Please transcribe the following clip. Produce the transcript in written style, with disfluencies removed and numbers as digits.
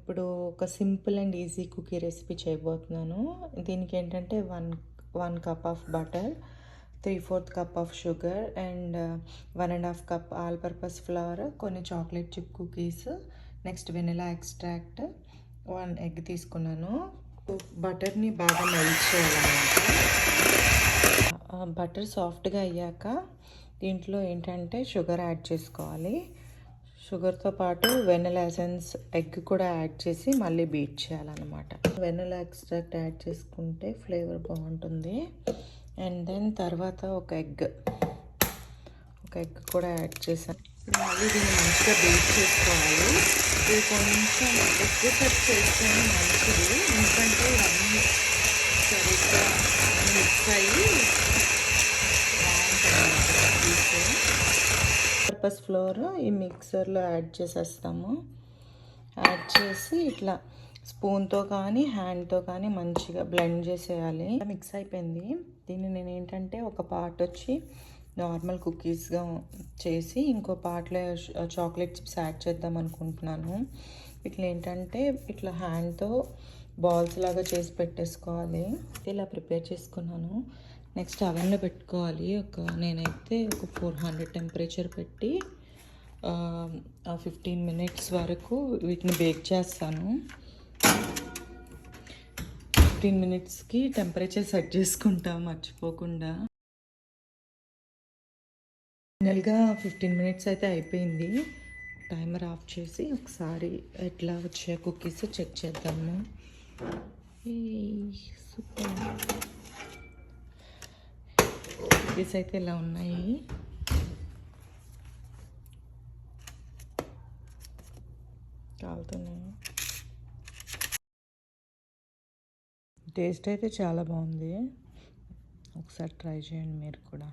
ఇప్పుడు ఒక simple and easy cookie recipe చేయబోతున్నాను. దీనికి ఏంటంటే 1 cup of butter, 3/4 cup of sugar and 1.5 cup all purpose flour, కొన్ని chocolate chip cookies, next vanilla extract, 1 egg తీసుకున్నాను. బటర్ని బాగా మెల్ట్ చేయాలన్నమాట. బటర్ సాఫ్ట్గా అయ్యాక దీంట్లో ఏంటంటే షుగర్ యాడ్ చేసుకోవాలి. షుగర్తో పాటు వెనిలా ఎసెన్స్, ఎగ్ కూడా యాడ్ చేసి మళ్ళీ బీట్ చేయాలన్నమాట. వెనిలా ఎక్స్ట్రాక్ట్ యాడ్ చేసుకుంటే ఫ్లేవర్ బాగుంటుంది. అండ్ దెన్ తర్వాత ఒక ఎగ్ కూడా యాడ్ చేశాను. మళ్ళీ దీన్ని మంచిగా బీట్ చేసుకోవాలి. ఇది కొంచెం ఎక్కువ కట్ చేస్తేనే మంచిది, ఎందుకంటే ఇవన్నీ సరిగ్గా మిక్స్ అయ్యి పర్పస్ ఫ్లోర్ ఈ మిక్సర్లో యాడ్ చేసేస్తాము. యాడ్ చేసి ఇట్లా స్పూన్తో కానీ హ్యాండ్తో కానీ మంచిగా బ్లెండ్ చేసేయాలి. మిక్స్ అయిపోయింది. దీన్ని నేను ఏంటంటే ఒక పార్ట్ వచ్చి నార్మల్ కుకీస్గా చేసి ఇంకో పార్ట్లో చాక్లెట్ చిప్స్ యాడ్ చేద్దాం అనుకుంటున్నాను. ఇట్లా ఏంటంటే ఇట్లా హ్యాండ్తో బాల్స్ లాగా చేసి పెట్టేసుకోవాలి. ఇలా ప్రిపేర్ చేసుకున్నాను. నెక్స్ట్ అవెన్లో పెట్టుకోవాలి. నేనైతే ఒక 400 టెంపరేచర్ పెట్టి 15 మినిట్స్ వరకు వీటిని బేక్ చేస్తాను. 15 మినిట్స్కి టెంపరేచర్ సెట్ చేసుకుంటాం మర్చిపోకుండా. ఫైనల్గా 15 మినిట్స్ అయితే అయిపోయింది. టైమర్ ఆఫ్ చేసి ఒకసారి ఎట్లా వచ్చే కుకీస్ చెక్ చేద్దాము. సూపర్ కుకీస్ అయితే ఇలా ఉన్నాయి. కాలుతున్నాయి. టేస్ట్ అయితే చాలా బాగుంది. ఒకసారి ట్రై చేయండి మీరు కూడా.